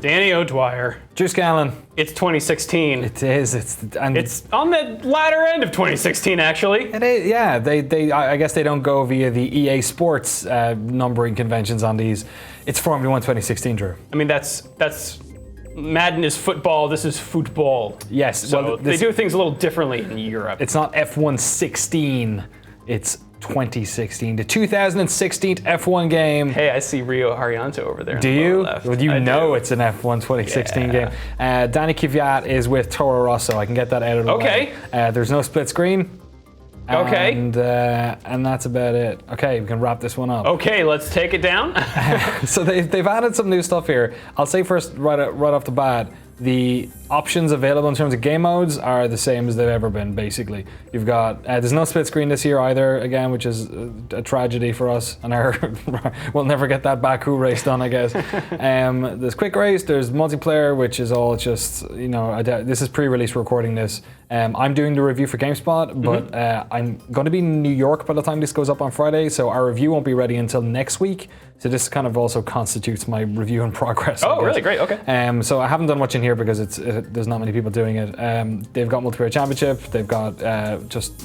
Danny O'Dwyer. Drew Scanlon. It's 2016. It is. It's on the latter end of 2016, actually. It is, yeah. I guess they don't go via the EA Sports numbering conventions on these. It's Formula 1 2016, Drew. I mean, that's Madden is football. This is football. Yes. So well, they do things a little differently in Europe. It's not F1 16. It's 2016, the 2016 F1 game. Hey, I see Rio Arianto over there. Do you? Left. Well, you know it's an F1 2016 game. Danny Kvyat is with Toro Rosso. I can get that out of the way. There's no split screen. And that's about it. Okay, we can wrap this one up. Okay, let's take it down. So they've added some new stuff here. I'll say first, right off the bat, the options available in terms of game modes are the same as they've ever been, basically. You've got, there's no split screen this year either, again, which is a tragedy for us, and we'll never get that Baku race done, I guess. There's quick race, there's multiplayer, which is all just, this is pre-release recording this. I'm doing the review for GameSpot, but I'm going to be in New York by the time this goes up on Friday, so our review won't be ready until next week. So this kind of also constitutes my review in progress. Oh, really? Great. Okay. So I haven't done much in here because there's not many people doing it. They've got multiplayer championship. They've got just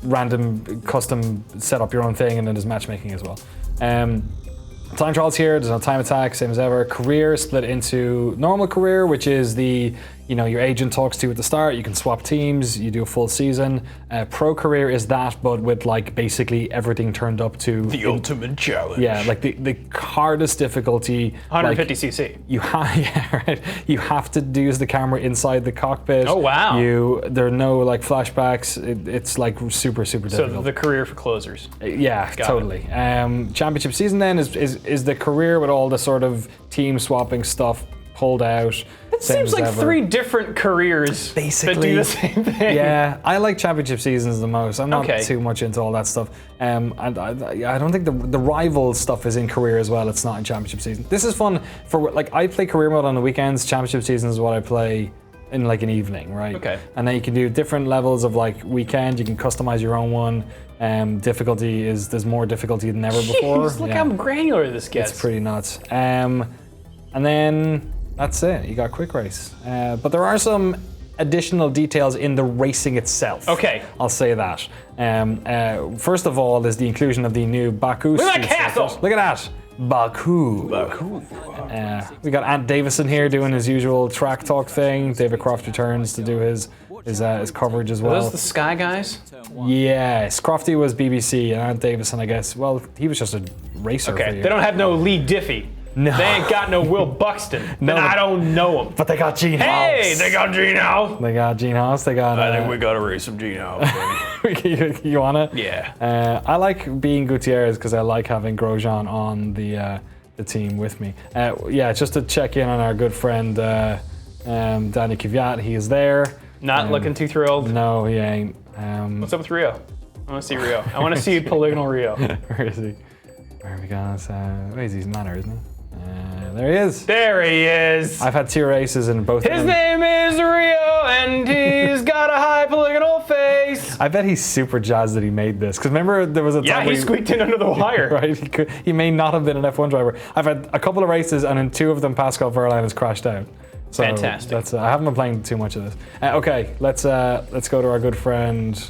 random custom set up your own thing, and then there's matchmaking as well. Time trials here. There's no time attack, same as ever. Career split into normal career, which is the your agent talks to you at the start. You can swap teams. You do a full season. Pro career is that, but with basically everything turned up to the ultimate challenge. Yeah, the hardest difficulty. 150cc. You have to use the camera inside the cockpit. Oh wow. There are no flashbacks. It's super difficult. So the career for closers. Yeah, totally. Championship season then is the career with all the sort of team swapping stuff pulled out. It seems like three different careers basically that do the same thing. Yeah, I like championship seasons the most. I'm not too much into all that stuff. And I don't think the rival stuff is in career as well. It's not in championship season. This is fun for I play career mode on the weekends. Championship season is what I play in an evening, right? Okay. And then you can do different levels of weekend. You can customize your own one. Difficulty there's more difficulty than ever before. Look how granular this gets. It's pretty nuts. And then that's it. You got quick race. But there are some additional details in the racing itself. Okay. I'll say that. First of all, there's the inclusion of the new Baku. Look at that castle! Look at that. Baku. We got Ant Davison here doing his usual track talk thing. David Croft returns to do his coverage as well. Are those the Sky guys? Yes. Crofty was BBC, and Ant Davison, I guess, well, he was just a racer. Okay. For you. They don't have no Lee Diffie. No. They ain't got no Will Buxton. No, and I don't know him. But they got Gene Haas. Hey, they got Gene Haas. They got Gene Haas. They got. I think we got to race some Gene Haas. You want it? Yeah. I like being Gutierrez because I like having Grosjean on the team with me. Just to check in on our good friend Danny Kvyat. He is there. Not looking too thrilled. No, he ain't. What's up with Rio? I want to see Rio. I want to see polygonal Rio. Where is he? Where are we going? He's Manor, isn't he? There he is. There he is. I've had 2 races in both of them. His name is Rio, and he's got a high polygonal face. I bet he's super jazzed that he made this. Because remember, there was a time Yeah, he squeaked in under the wire. Right? He may not have been an F1 driver. I've had a couple of races, and in 2 of them, Pascal Wehrlein has crashed out. So fantastic. I haven't been playing too much of this. Okay, let's go to our good friend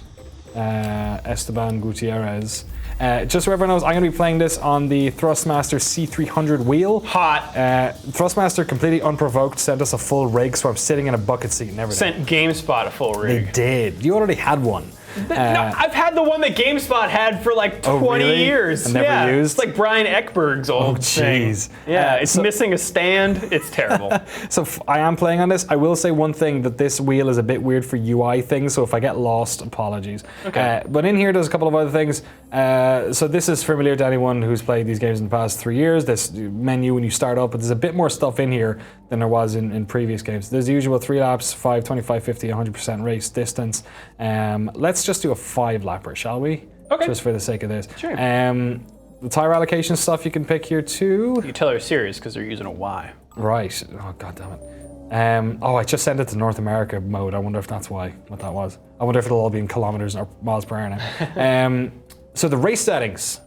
Esteban Gutierrez. Just so everyone knows, I'm going to be playing this on the Thrustmaster C300 wheel. Hot. Thrustmaster, completely unprovoked, sent us a full rig, so I'm sitting in a bucket seat and everything. Sent GameSpot a full rig. They did. You already had one. No, I've had the one that GameSpot had for 20 years. And never used? It's like Brian Ekberg's old thing. Jeez. Yeah, it's missing a stand. It's terrible. So I am playing on this. I will say one thing, that this wheel is a bit weird for UI things, so if I get lost, apologies. Okay. But in here, there's a couple of other things. So this is familiar to anyone who's played these games in the past 3 years. This menu when you start up, but there's a bit more stuff in here than there was in previous games. There's the usual 3 laps, 5, 25, 50, 100% race distance. Let's just do a 5-lapper, shall we? Okay. Just for the sake of this. Sure. The tire allocation stuff you can pick here too. You tell they're serious because they're using a Y. Right. Oh, god damn it. I just sent it to North America mode. I wonder if that's what that was. I wonder if it'll all be in kilometers or miles per hour now. So the race settings.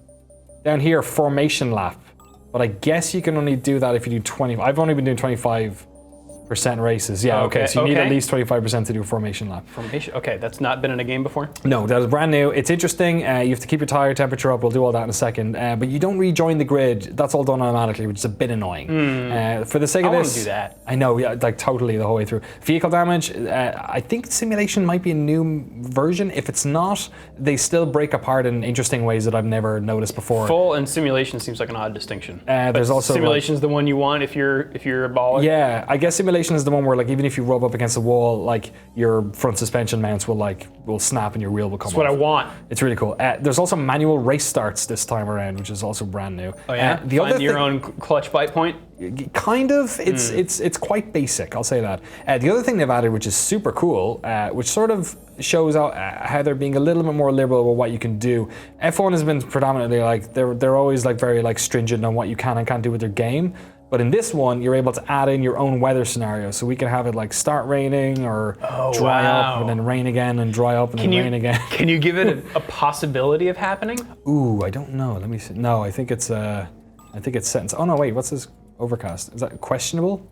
Down here, formation lap. but I guess you can only do that if you do 20. I've only been doing 25% races. Yeah, okay. So you need at least 25% to do a formation lap. Formation. Okay, that's not been in a game before? No, that is brand new. It's interesting. You have to keep your tire temperature up. We'll do all that in a second. But you don't rejoin the grid. That's all done automatically, which is a bit annoying. For the sake of this, I want to do that. I know, yeah, like totally the whole way through. Vehicle damage. I think simulation might be a new version. If it's not, they still break apart in interesting ways that I've never noticed before. Full and simulation seems like an odd distinction. There's also simulation's the one you want if you're a baller. Yeah, I guess simulation is the one where like even if you rub up against the wall, like your front suspension mounts will snap and your wheel will come off. That's what I want. It's really cool. There's also manual race starts this time around, which is also brand new. Oh yeah, find your own clutch bite point. Kind of. It's quite basic. I'll say that. The other thing they've added, which is super cool, which sort of shows out how they're being a little bit more liberal with what you can do. F1 has been predominantly like they're always like very like stringent on what you can and can't do with their game. But in this one, you're able to add in your own weather scenario. So we can have it like start raining or dry up and then rain again and dry up and then rain again. Can you give it a possibility of happening? Ooh, I don't know. Let me see. No, I think it's set in. Oh no, wait. What's this overcast? Is that questionable?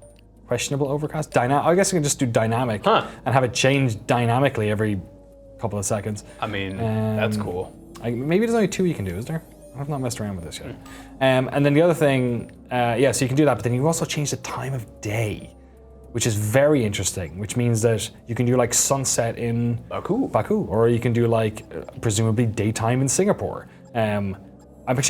Questionable overcast? I guess I can just do dynamic and have it change dynamically every couple of seconds. I mean, that's cool. Maybe there's only 2 you can do, is there? I've not messed around with this yet. And then the other thing, so you can do that, but then you also change the time of day, which is very interesting, which means that you can do like sunset in Baku, or you can do like presumably daytime in Singapore. I'm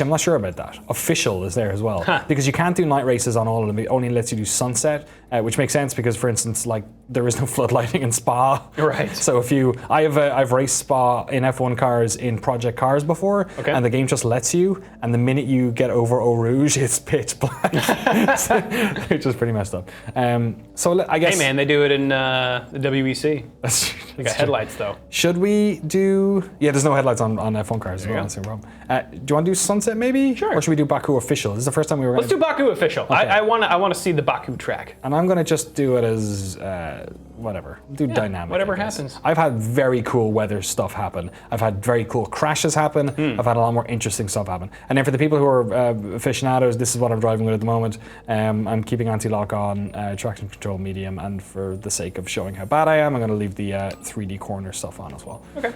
not sure about that. Official is there as well. Because you can't do night races on all of them. It only lets you do sunset, which makes sense because, for instance, like there is no floodlighting in Spa. Right. So I've raced Spa in F1 cars in Project Cars before, and the game just lets you, and the minute you get over Eau Rouge, it's pitch black. Which is pretty messed up. So I guess. Hey man, they do it in the WEC. They got headlights though. Should we do? Yeah, there's no headlights on F1 cars as well. That's no problem. Do you want to do sunset maybe? Sure. Or should we do Baku official? This is the first time we were. Let's do Baku official. Okay. I want to see the Baku track. And I'm gonna just do it as whatever. Do dynamic. Whatever happens. I've had very cool weather stuff happen. I've had very cool crashes happen. I've had a lot more interesting stuff happen. And then for the people who are aficionados, this is what I'm driving with at the moment. I'm keeping anti-lock on, traction control medium, and for the sake of showing how bad I am, I'm going to leave the 3D corner stuff on as well. Okay.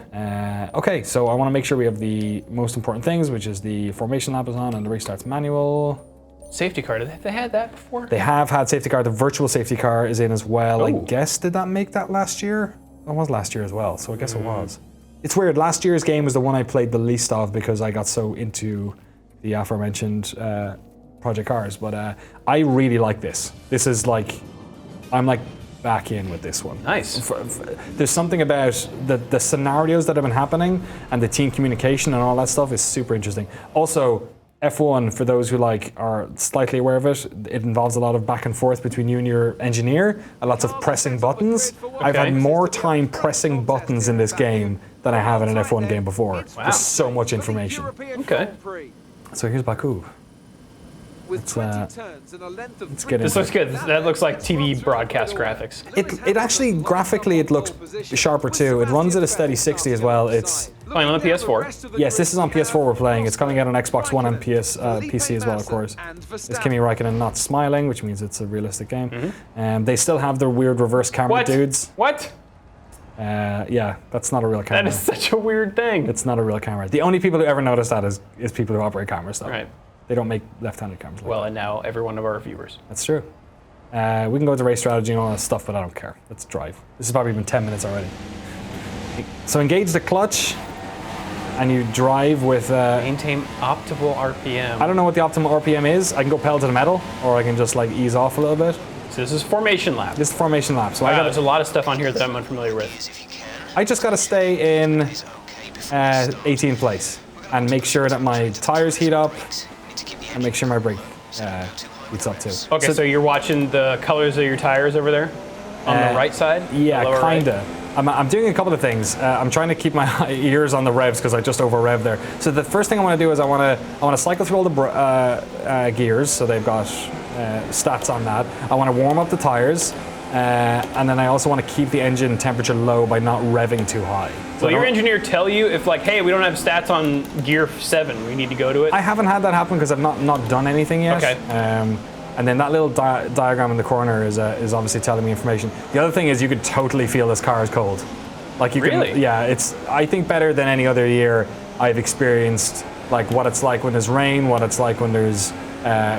Okay, so I want to make sure we have the most important things, which is the formation lap is on and the restarts manual. Safety car, have they had that before? They have had safety car. The virtual safety car is in as well. I guess, did that make that last year? That was last year as well, so I guess it was. It's weird, last year's game was the one I played the least of because I got so into the aforementioned Project Cars, but I really like this. This is like, I'm like back in with this one. Nice. There's something about the scenarios that have been happening and the team communication and all that stuff is super interesting. Also, F1, for those who are slightly aware of it, it involves a lot of back and forth between you and your engineer, and lots of pressing buttons. I've had more time pressing buttons in this game than I have in an F1 game before. There's so much information. Okay. So here's Baku. Let's get this looks good. That looks like TV broadcast graphics. It actually, graphically, it looks sharper too. It runs at a steady 60 as well. It's playing on the PS4. Yes, this is on PS4 we're playing. It's coming out on Xbox One and PC as well, of course. It's Kimi Räikkönen not smiling, which means it's a realistic game. They still have their weird reverse camera dudes. What? Yeah, that's not a real camera. That is such a weird thing. It's not a real camera. The only people who ever notice that is people who operate cameras, though. Right. They don't make left-handed cameras. Well, and now every one of our viewers. That's true. We can go into race strategy and all that stuff, but I don't care. Let's drive. This has probably been 10 minutes already. So engage the clutch, and you drive with... Maintain optimal RPM. I don't know what the optimal RPM is. I can go pedal to the metal, or I can just like ease off a little bit. So this is formation lap. This is formation lap. So there's a lot of stuff on here that I'm unfamiliar with. I just got to stay in 18th place and make sure that my tires heat up. And make sure my brake heats up too. Okay, so you're watching the colors of your tires over there? On the right side? Yeah, kinda. Right? I'm doing a couple of things. I'm trying to keep my ears on the revs because I just over rev there. So the first thing I want to do is I want to cycle through all the gears, so they've got stats on that. I want to warm up the tires. and then I also want to keep the engine temperature low by not revving too high. Will your engineer tell you if, like, hey, we don't have stats on gear 7, we need to go to it? I haven't had that happen because I've not done anything yet. Okay. And then that little diagram in the corner is obviously telling me information. The other thing is you could totally feel this car is cold. Like you Really? can, yeah. It's I think better than any other year I've experienced. Like what it's like when there's rain, what it's like when there's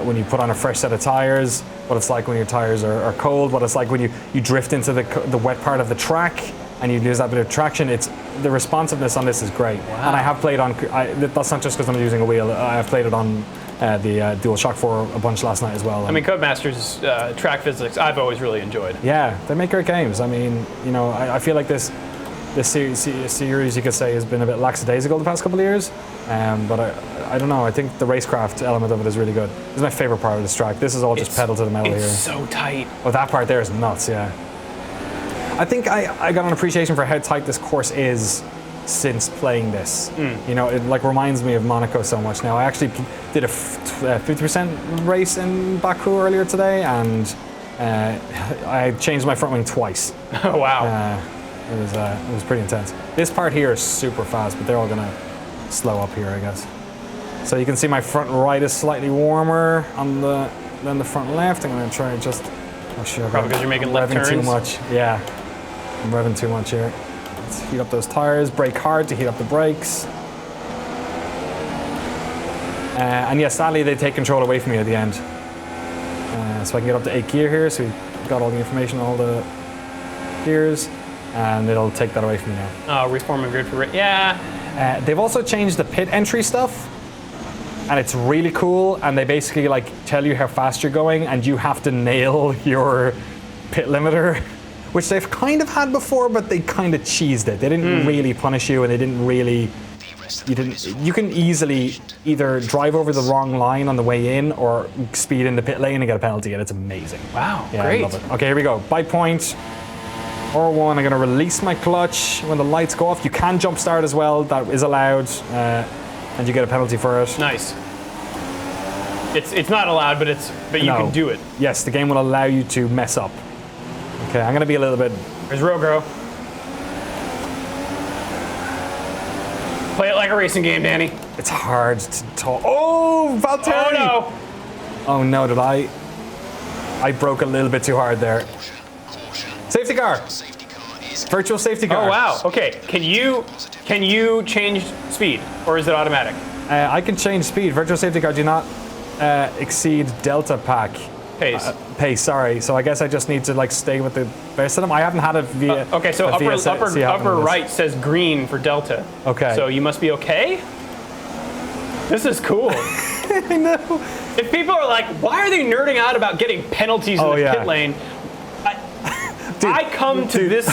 when you put on a fresh set of tires, what it's like when your tires are cold, what it's like when you drift into the wet part of the track and you lose that bit of traction. It's the responsiveness on this is great. Wow. And I have played on. That's not just because I'm using a wheel. I have played it on the DualShock 4 a bunch last night as well. I mean, Codemasters track physics, I've always really enjoyed. Yeah, they make great games. I mean, you know, I feel like this series you could say has been a bit lackadaisical the past couple of years. But I don't know. I think the racecraft element of it is really good. This is my favorite part of this track. This is all just pedal to the metal here. It's so tight. Oh, that part there is nuts. Yeah. I think I got an appreciation for how tight this course is since playing this. You know, it like reminds me of Monaco so much now. I actually did a 50% race in Baku earlier today, and I changed my front wing twice. Oh, wow. It was pretty intense. This part here is super fast, but they're all gonna slow up here, I guess. So you can see my front right is slightly warmer than the front left. I'm gonna try and just. Oh shit! Probably because you're making left revving turns. too much. Yeah, I'm revving too much here. Let's heat up those tires. Brake hard to heat up the brakes. And yeah, sadly they take control away from me at the end. So I can get up to 8 gear here. So we've got all the information, all the gears, and it'll take that away from me now. Oh, reforming grid for yeah. They've also changed the pit entry stuff, and it's really cool. And they basically like tell you how fast you're going, and you have to nail your pit limiter, which they've kind of had before, but they kind of cheesed it. They didn't really punish you, and they didn't really. You can easily either drive over the wrong line on the way in, or speed in the pit lane and get a penalty, and it's amazing. Wow, Yeah, great. I love it. Okay, here we go. Bike point. R1, I'm going to release my clutch when the lights go off. You can jump start as well, that is allowed, and you get a penalty for it. Nice. It's not allowed, but you No. can do it. Yes, the game will allow you to mess up. Okay, I'm going to be a little bit. There's Rogro. Play it like a racing game, Danny. It's hard to talk. Oh, Valtteri! Oh no! Oh no, did I? I broke a little bit too hard there. Safety car. Virtual safety car. Oh wow. Okay. Can you change speed, or is it automatic? I can change speed. Virtual safety car do not exceed delta pack. Pace. Pace, sorry. So I guess I just need to like stay with the best of them. I haven't had a via. Okay, so a VSC happen upper in this. right says green for Delta. Okay. So you must be okay? This is cool. I know. If people are like, why are they nerding out about getting penalties in the yeah. pit lane? I come to this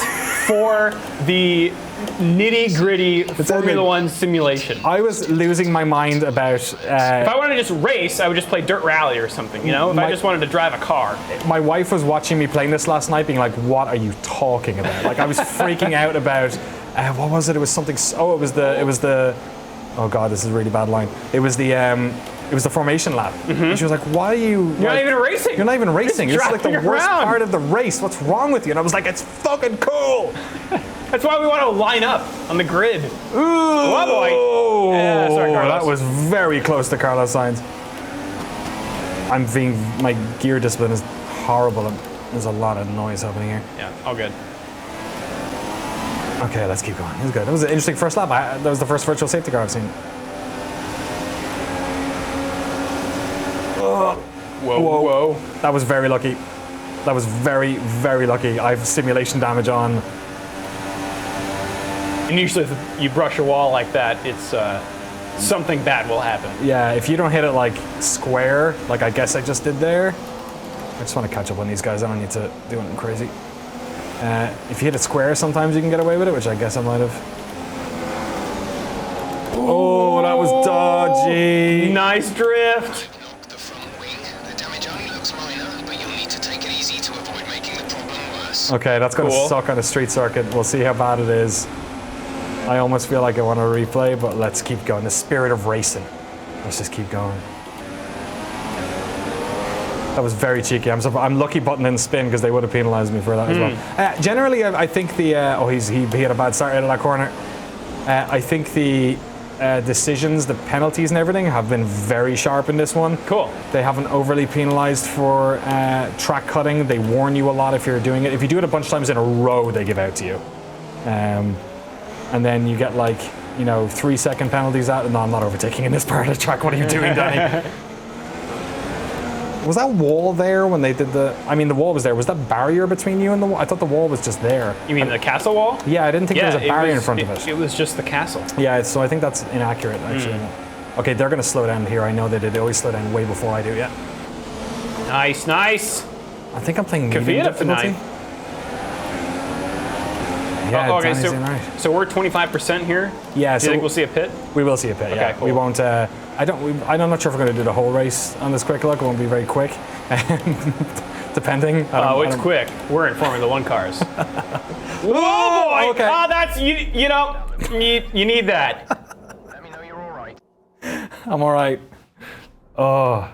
for the nitty-gritty Formula One simulation. I was losing my mind about. If I wanted to just race, I would just play Dirt Rally or something, you know? If I just wanted to drive a car. My wife was watching me playing this last night, being like, "What are you talking about?" Like I was freaking out about. What was it? It was something. Oh, it was the. Oh god, this is a really bad line. It was the formation lap. And she was like, "Why are you? You're not even racing. You're not even racing. It's like the driving worst around. part of the race. What's wrong with you?" And I was like, "It's fucking cool." That's why we want to line up on the grid. Ooh, Oh, boy. Yeah, sorry, Carlos. That was very close to Carlos Sainz. My gear discipline is horrible. There's a lot of noise happening here. Yeah, all good. Okay, let's keep going. It was good. That was an interesting first lap. That was the first virtual safety car I've seen. Whoa. That was very lucky. That was very, very lucky. I have simulation damage on. And usually if you brush a wall like that, it's something bad will happen. Yeah, if you don't hit it like square, like I guess I just did there. I just want to catch up on these guys. I don't need to do anything crazy. If you hit it square, sometimes you can get away with it, which I guess I might have. Oh, that was dodgy. Nice drift. Knock the front wing. The damage only looks minor, but you'll need to take it easy to avoid making the problem worse. Okay, that's going to Cool. suck on a street circuit. We'll see how bad it is. I almost feel like I want to replay, but let's keep going. The spirit of racing. Let's just keep going. That was very cheeky. I'm lucky button in spin because they would have penalised me for that as well. Generally, I think the he had a bad start out of that corner. I think the decisions, the penalties and everything have been very sharp in this one. Cool. They haven't overly penalised for track cutting. They warn you a lot if you're doing it. If you do it a bunch of times in a row, they give out to you. And then you get like, 3-second penalties out. No, I'm not overtaking in this part of the track. What are you doing, Danny? Was that wall there when they did the... I mean, the wall was there. Was that barrier between you and the wall? I thought the wall was just there. You mean the castle wall? Yeah, I didn't think there was a barrier in front of it. It was just the castle. Yeah, so I think that's inaccurate, actually. Okay, they're going to slow down here. I know they did. They always slow down way before I do, yeah. Nice, nice. I think I'm playing medium difficulty. Yeah, okay, Danny's doing right. So we're 25% here? Yeah, Do you think we'll see a pit? We will see a pit, yeah. Okay, cool. We won't... I'm not sure if we're going to do the whole race on this quick look. It won't be very quick. Depending. It's quick. We're in Formula One cars. Whoa, boy! Okay. Oh, that's, you need that. Let me know you're all right. I'm all right. Oh,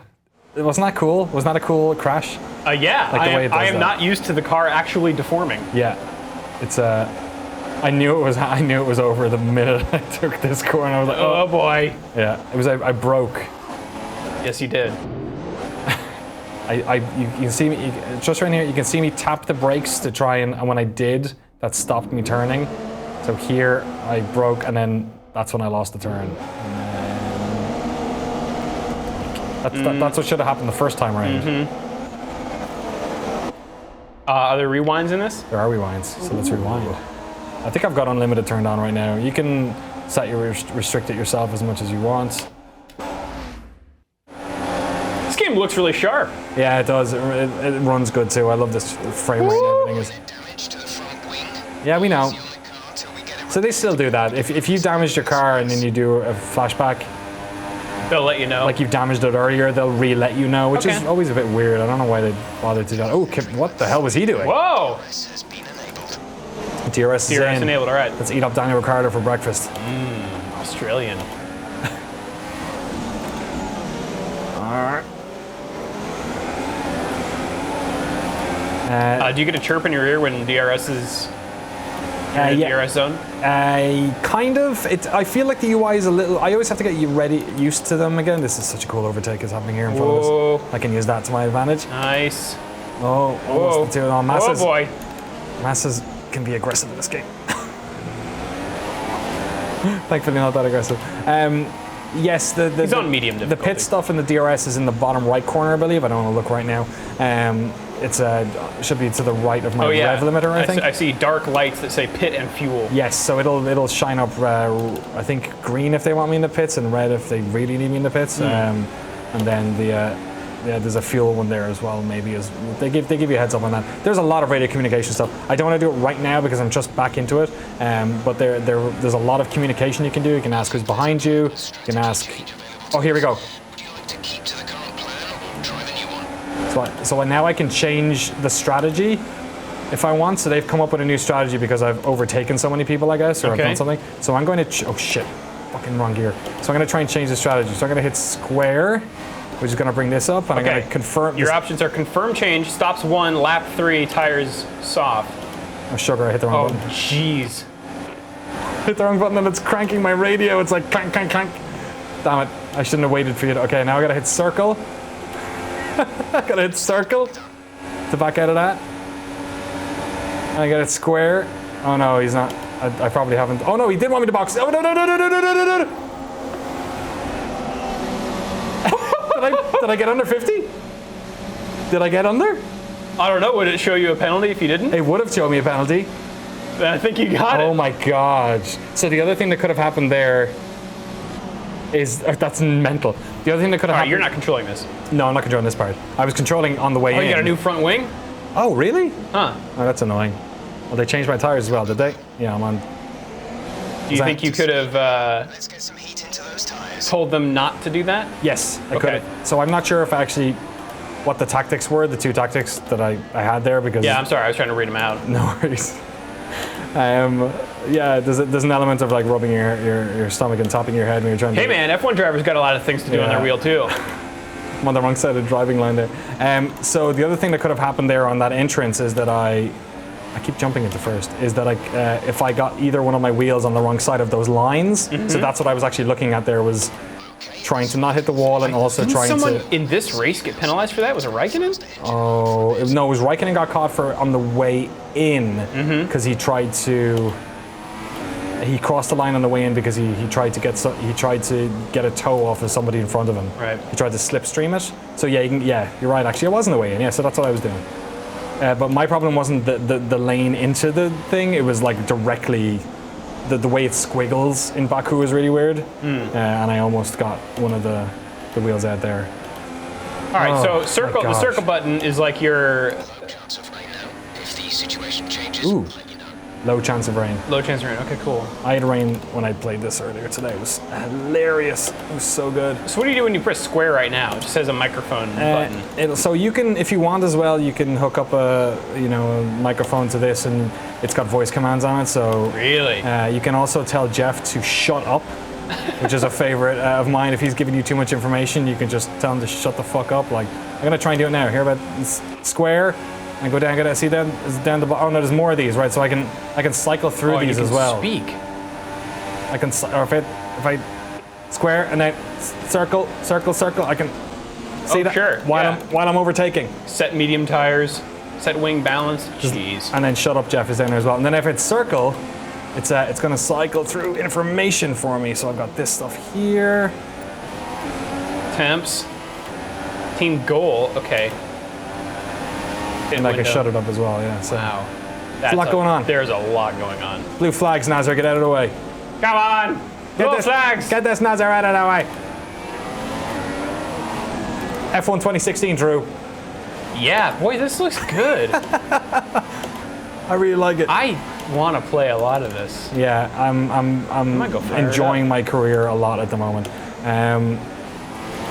wasn't that cool? Wasn't that a cool crash? Yeah, Like the way it does I am that. not used to the car actually deforming. Yeah, it's I knew it was over the minute I took this corner. I was like, Oh boy. yeah. It was. I broke. Yes, you did. You can see me just right here. You can see me tap the brakes to try and when I did, that stopped me turning. So here I broke, and then that's when I lost the turn. And that's what should have happened the first time around. Are there rewinds in this? There are rewinds, so let's rewind. I think I've got unlimited turned on right now. You can set your restrict it yourself as much as you want. This game looks really sharp. Yeah, it does. It runs good too. I love this frame rate and everything. Is. Damage to the front wing. Yeah, we know. On the car till we get it So they still do that. If you damaged your car and then you do a flashback, They'll let you know. like you've damaged it earlier, they'll re-let you know, which is Okay. always a bit weird. I don't know why they bothered to do that. Oh, what the hell was he doing? Whoa! has been enabled. DRS is DRS in. enabled, all right. Let's eat up Daniel Ricciardo for breakfast. Australian. Alright. Do you get a chirp in your ear when DRS is in the DRS zone? Kind of. I feel like the UI is a little. I always have to get used to them again. This is such a cool overtake is happening here in front of us. I can use that to my advantage. Nice. Oh, almost the two. Oh, Oh boy. Masses can be aggressive in this game. Thankfully, not that aggressive. Yes, He's on medium The difficulty. pit stuff in the DRS is in the bottom right corner, I believe. I don't want to look right now. It's should be to the right of my rev limiter, I think. I see dark lights that say pit and fuel. Yes, so it'll shine up. I think green if they want me in the pits, and red if they really need me in the pits. And then there's a fuel one there as well. Maybe they give you a heads up on that. There's a lot of radio communication stuff. I don't want to do it right now because I'm just back into it. But there's a lot of communication you can do. You can ask who's behind you. You can ask. Oh, here we go. Would you like to keep to the current plan or try the new one? So now I can change the strategy if I want. So they've come up with a new strategy because I've overtaken so many people, I guess, or I've done something. So I'm going to, oh shit, fucking wrong gear. So I'm going to try and change the strategy. So I'm going to hit square, which is going to bring this up, and I'm going to confirm. Your options are confirm change, stops 1, lap 3, tires soft. Oh sugar, I hit the wrong button. Jeez. Hit the wrong button and it's cranking my radio. It's like crank, crank, crank. Damn it, I shouldn't have waited for you to, okay, now I got to hit circle. I gotta hit circle to back out of that. And I got it square. Oh no, he's not. I probably haven't. Oh no, he did want me to box. Oh no, no, no, no, no, no, no, no, no. Did I get under 50? Did I get under? I don't know, would it show you a penalty if you didn't? It would have shown me a penalty. Then I think you got it. Oh my god. So the other thing that could have happened there is, that's mental. The other thing that could have happened. You're not controlling this. No, I'm not controlling this part. I was controlling on the way in. Oh, you got a new front wing? Oh, really? Huh. Oh, that's annoying. Well, they changed my tires as well, did they? Yeah, I'm on. Do you think you could have Let's get some heat into those tires. told them not to do that? Yes, I Okay. could have. So I'm not sure if actually what the tactics were, the two tactics that I had there, because. Yeah, I'm sorry, I was trying to read them out. No worries. Yeah, there's an element of like rubbing your stomach and topping your head when you're trying to. Hey man, F1 drivers got a lot of things to do on their Yeah. wheel too. I'm on the wrong side of the driving line there. So the other thing that could have happened there on that entrance is that I keep jumping into first, is that if I got either one of my wheels on the wrong side of those lines, so that's what I was actually looking at there, was trying to not hit the wall and also Didn't trying someone to... in this race get penalized for that? Was it Raikkonen? Oh, no, it was Raikkonen got caught for on the way in, because he tried to... He crossed the line on the way in because he tried to get a toe off of somebody in front of him. Right. He tried to slipstream it. So yeah, you're right. Actually, I was on the way in. Yeah, so that's what I was doing. But my problem wasn't the lane into the thing. It was like directly the way it squiggles in Baku is really weird. And I almost got one of the wheels out there. All right, Oh, so circle. my The gosh. circle button is like your Low chance of rain now. If the situation changes, Ooh. I'll let you know. Low chance of rain. low chance of rain. Okay, cool. I had rain when I played this earlier today. It was hilarious. It was so good. So what do you do when you press square right now? It just says a microphone button. So you can, if you want as well, you can hook up a microphone to this, and it's got voice commands on it. So Really? you can also tell Jeff to shut up, which is a favorite of mine. If he's giving you too much information, you can just tell him to shut the fuck up. Like, I'm gonna try and do it now. Hear about square, and go down. Get see down the bottom. Oh no, there's more of these, right? So I can cycle through Oh, you these can as well. Speak. I can, or if I square and then circle, I can see that sure, yeah. while I'm overtaking. Set medium tires. Set wing balance. Jeez. And then shut up, Jeff is down there as well. And then if it's circle, it's going to cycle through information for me. So I've got this stuff here. Temps. Team goal. Okay. And I can shut it up as well, yeah. So Wow. That's a lot going on. There's a lot going on. blue flags, Nazar, get out of the way. Come on! Blue flags! Get this Nazar out of the way. F1 2016, Drew. Yeah, boy, this looks good. I really like it. I want to play a lot of this. Yeah, I'm might go fire it enjoying up. my career a lot at the moment.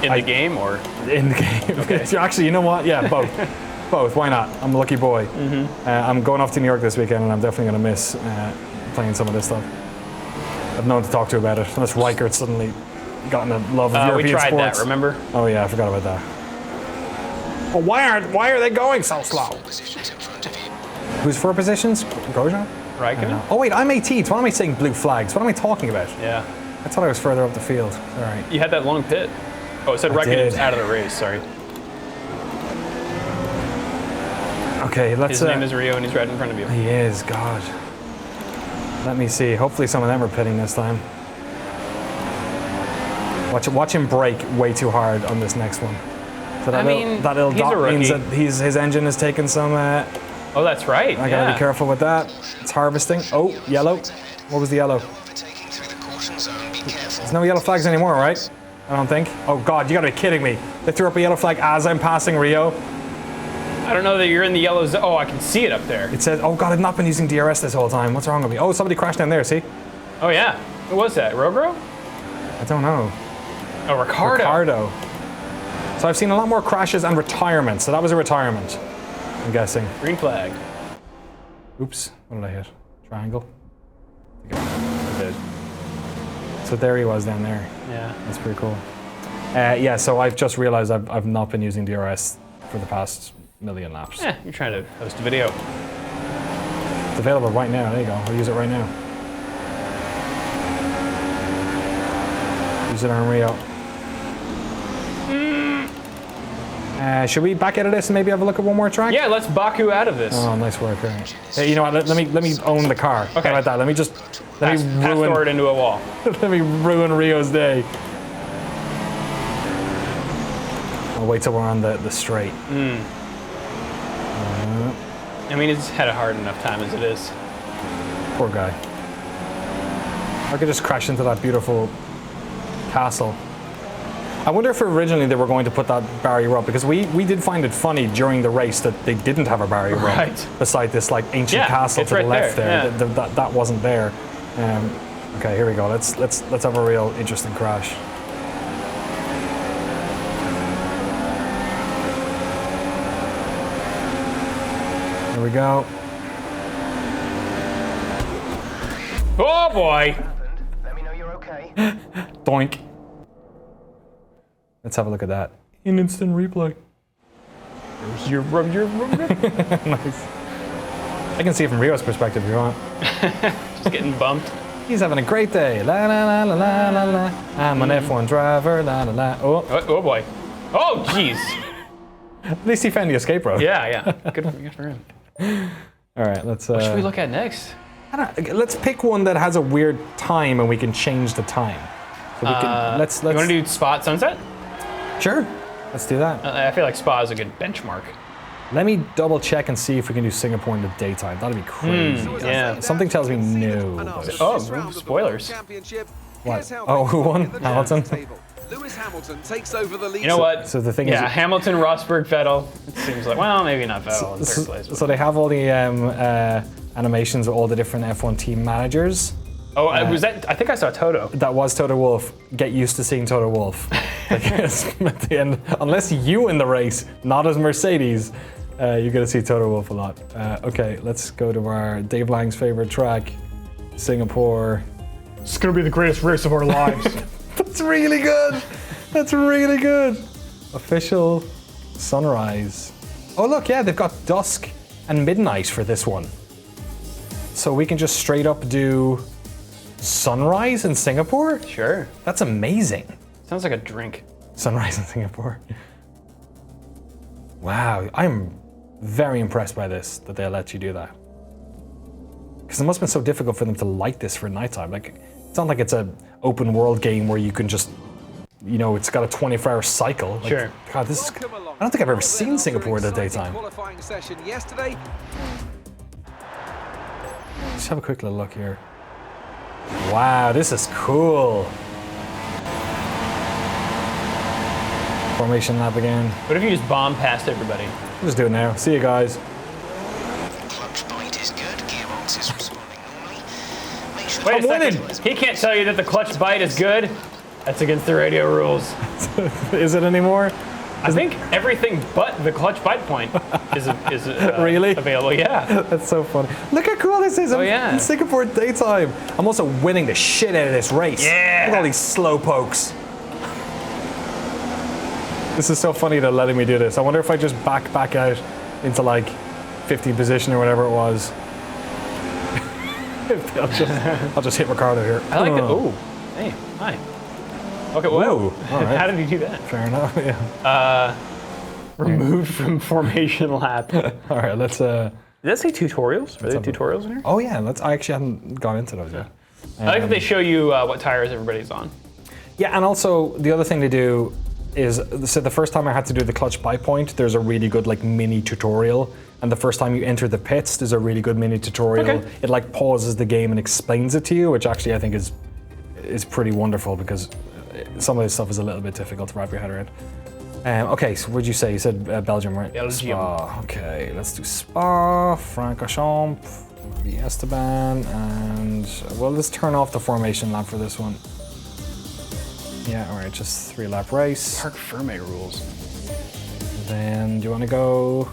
In the game, or? In the game. Okay. Actually, you know what? Yeah, both. Both. Why not? I'm a lucky boy. I'm going off to New York this weekend, and I'm definitely going to miss playing some of this stuff. I've no one to talk to about it, unless Reichert suddenly gotten a love of European we tried sports. that, remember? Oh yeah, I forgot about that. Well, why are they going so slow? Positions in front of you. Who's for positions? Grosjean? Raikkonen? Oh wait, I'm 18th. What am I saying? Blue flags. What am I talking about? Yeah. I thought I was further up the field. All right. You had that long pit. Oh, it said I Raikkonen's did. out of the race, sorry. Okay, let's. His name is Rio and he's right in front of you. He is. God. Let me see. Hopefully, some of them are pitting this time. Watch him brake way too hard on this next one. So that that little he's a dot means that rookie. his engine is taking some. Oh, that's right. I gotta yeah. be careful with that. It's harvesting. Oh, yellow. What was the yellow? Overtaking through the caution zone. Be careful. There's no yellow flags anymore, right? I don't think. Oh God, you gotta be kidding me. They threw up a yellow flag as I'm passing Rio. I don't know that you're in the yellow zone. Oh, I can see it up there. It says, oh God, I've not been using DRS this whole time. What's wrong with me? Oh, somebody crashed down there, see? Oh, yeah. Who was that? Rogro? I don't know. Oh, Ricardo. Ricardo. So I've seen a lot more crashes and retirements. So that was a retirement, I'm guessing. Green flag. Oops, what did I hit? Triangle? I did. So there he was down there. Yeah. That's pretty cool. Yeah, so I've just realized I've not been using DRS for the past million laps. Yeah, you're trying to host a video. It's available right now. There you go. I'll use it right now. Use it on Rio. Should we back out of this and maybe have a look at one more track? Yeah, let's Baku out of this. Oh, nice work. All right. Hey, you know what? Let me own the car. Okay. How about that? Let me Pass forward into a wall. let me ruin Rio's day. I'll wait till we're on the straight. I mean, it's had a hard enough time as it is. Poor guy. I could just crash into that beautiful castle. I wonder if originally they were going to put that barrier up, because we did find it funny during the race that they didn't have a barrier Right. up beside this like ancient Yeah, castle it's to the right left there, there. yeah. That wasn't there. Okay, here we go. Let's have a real interesting crash. Here we go. Oh boy! Let me know you're okay. Doink. Let's have a look at that. In instant replay. Your Nice. I can see it from Rio's perspective if you want. Just getting bumped. He's having a great day. La la la la la la la. I'm an F1 driver. La la la. Oh boy. Oh jeez. At least he found the escape road. Yeah. Good for him. All right, let's. What should we look at next? Let's pick one that has a weird time and we can change the time. So we can. Let's. You want to do Spot Sunset? Sure. Let's do that. I feel like Spa is a good benchmark. Let me double check and see if we can do Singapore in the daytime. That'd be crazy. Yeah. Something tells me no. But Oh, spoilers. what? Oh, who won? Hamilton. Lewis Hamilton takes over the lead. You know what? So the thing is, Hamilton, Rosberg, Vettel. It seems like, well, maybe not Vettel in third place. so they have all the animations of all the different F1 team managers. Oh, was that? I think I saw Toto. That was Toto Wolff. Get used to seeing Toto Wolff. Like, at the end, unless you win the race, not as Mercedes, you're going to see Toto Wolff a lot. Okay, let's go to our Dave Lang's favorite track, Singapore. It's gonna be the greatest race of our lives. That's really good. That's really good. Official sunrise. Oh look, yeah, they've got dusk and midnight for this one. So we can just straight up do sunrise in Singapore? Sure. That's amazing. Sounds like a drink. Sunrise in Singapore. Wow, I'm very impressed by this, that they'll let you do that. Because it must have been so difficult for them to light this for nighttime. Like, it's not like it's an open world game where you can just, you know, it's got a 24-hour cycle. Like, Sure. God, this is, I don't think I've ever seen Singapore in the daytime. Qualifying session yesterday. Let's have a quick little look here. Wow, this is cool. Formation lap again. What if you just bomb past everybody? We'll just do it now. See you guys. Clutch bite is good. Gearbox is responding normally. Make sure Wait a I'm second. winning. He can't tell you that the clutch bite is good. That's against the radio rules. Is it anymore? I think everything but the clutch bite point is Really? available. Yeah. That's so funny. Look how cool this is. Oh, yeah. In Singapore daytime. I'm also winning the shit out of this race. Yeah. Look at all these slow pokes. This is so funny they're letting me do this. I wonder if I just back out into like 50 position or whatever it was. I'll just hit Ricardo here. I like that. Oh, hey, hi. Okay, whoa. Whoa, all right. How did he do that? Fair enough. Yeah. Removed from formation lap. Did All right. Let's. that say tutorials? Are there have a- tutorials in here? Oh yeah. Let's. I actually haven't gone into those yet. I like that they show you what tires everybody's on. Yeah, and also the other thing they do is, so the first time I had to do the clutch bite point, there's a really good like mini tutorial, and the first time you enter the pits, there's a really good mini tutorial. Okay. It like pauses the game and explains it to you, which actually I think is pretty wonderful because some of this stuff is a little bit difficult to wrap your head around. Okay, so what'd you say? You said Belgium, right? Belgium. Spa. Okay, let's do Spa, Francorchamps, the Esteban, and well, let's turn off the formation lap for this one. Yeah, all right, just 3-lap race. Parc Ferme rules. Then do you want to go?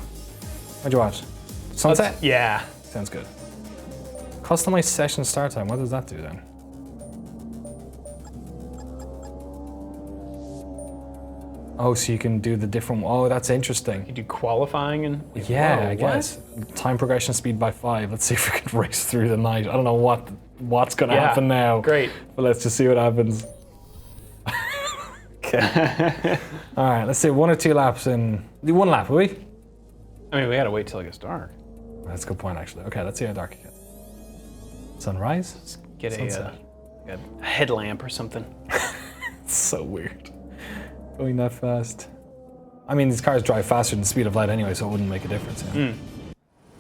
What'd you watch? Sunset. Yeah. Sounds good. Customize session start time. What does that do then? Oh, so you can do the different. Oh, that's interesting. You do qualifying and. Yeah, Whoa, I what? guess. Time progression speed by 5. Let's see if we can race through the night. I don't know what's going to Yeah, happen now. great. But let's just see what happens. Okay. All right, let's do 1 or 2 laps in. Do 1 lap, will we? I mean, we gotta wait till it gets dark. That's a good point, actually. Okay, let's see how dark it gets. Sunrise? Let's get Sunset. a headlamp or something. It's so weird. Going that fast. I mean, these cars drive faster than the speed of light anyway, so it wouldn't make a difference. Yeah.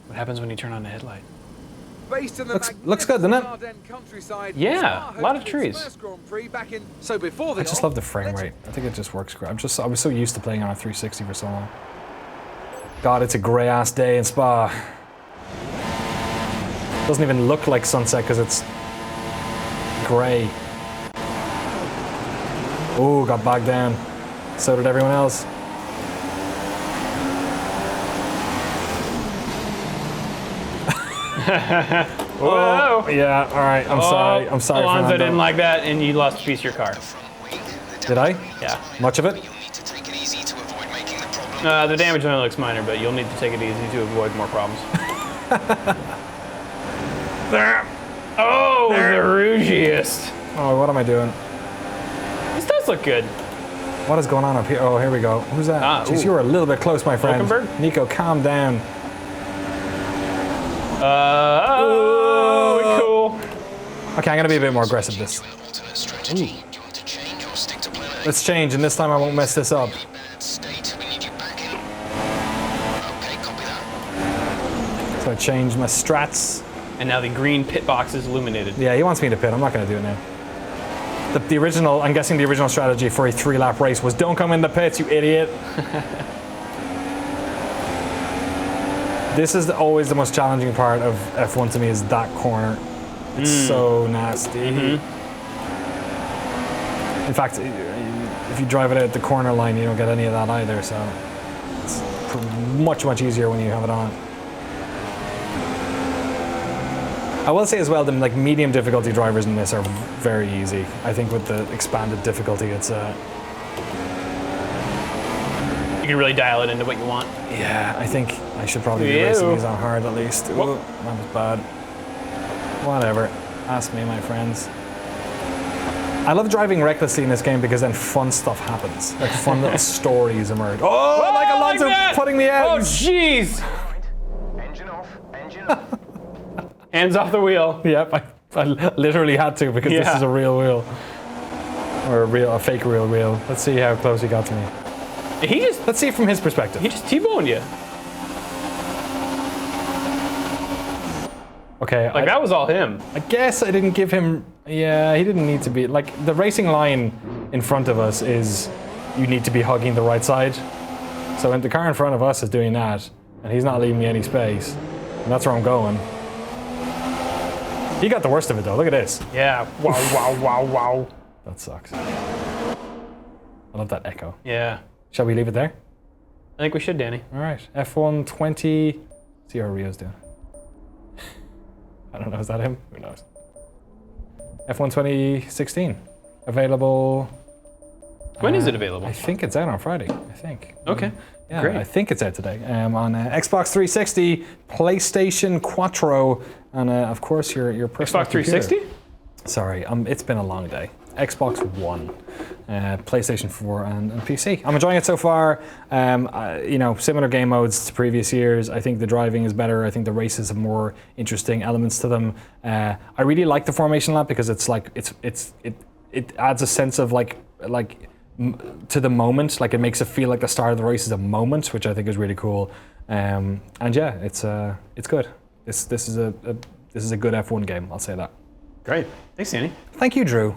What happens when you turn on the headlight? Based in the Looks good, doesn't it? Ardennes countryside, Yeah, Spa a lot of hosted its trees. first Grand Prix back in, so before the I just love the frame rate. I think it just works great. I was so used to playing on a 360 for so long. God, it's a grey ass day in Spa. Doesn't even look like sunset because it's grey. Oh, got bogged down. So did everyone else. Whoa! Oh, yeah, all right. I'm sorry. I'm sorry, Alonso Fernando. didn't like that, and you lost a piece of your car. Did I? Yeah. Much of it? You'll need to take it easy to on The damage only looks minor, but you'll need to take it easy to avoid more problems. Oh, the rougiest. Oh, what am I doing? This does look good. What is going on up here? Oh, here we go. Who's that? Jeez, you were a little bit close, my friend. Hulkenberg? Nico, calm down. Cool. Okay, I'm gonna be a bit more aggressive this. an alternate strategy. Do you want to change or stick to plan A? Let's change, and this time I won't mess this up. Bad state. We need you back in. Okay, copy that. So I changed my strats. And now the green pit box is illuminated. Yeah, he wants me to pit. I'm not gonna do it now. The original, I'm guessing the original strategy for a 3-lap race was don't come in the pits, you idiot. This is always the most challenging part of F1 to me is that corner. It's so nasty. In fact, if you drive it out the corner line, you don't get any of that either, so it's much, much easier when you have it on. I will say as well, the like medium difficulty drivers in this are very easy. I think with the expanded difficulty, it's You can really dial it into what you want. yeah. I think I should probably be racing these on hard at least. Ooh, that was bad. Whatever. Ask me, my friends. I love driving recklessly in this game because then fun stuff happens. Like fun little stories emerge. Oh, like Alonso putting me out. Oh, jeez. Engine off. Engine off. Hands off the wheel. Yep, I literally had to because this is a real wheel. Or a fake real wheel. Let's see how close he got to me. Let's see it from his perspective. He just T-boned you. Okay, Like that was all him. I guess I didn't give him. Yeah, he didn't need to be. Like the racing line in front of us is, you need to be hugging the right side. So when the car in front of us is doing that, and he's not leaving me any space, and that's where I'm going. He got the worst of it though. Look at this. Yeah. Wow, wow, wow, wow. That sucks. I love that echo. Yeah. Shall we leave it there? I think we should, Danny. All right. F1 20. See how Rio's doing. I don't know. Is that him? Who knows? F1 2016. Available. When is it available? I think it's out on Friday. I think. Okay. Yeah, Great. I think it's out today. On Xbox 360, PlayStation Quattro, and of course your personal Xbox 360? computer. Sorry, it's been a long day. Xbox One, PlayStation 4, and PC. I'm enjoying it so far. Similar game modes to previous years. I think the driving is better. I think the races have more interesting elements to them. I really like the formation lap because it's like it adds a sense of to the moment. Like it makes it feel like the start of the race is a moment, which I think is really cool. And yeah, it's good. This is a good F1 game. I'll say that. Great. Thanks, Danny. Thank you, Drew.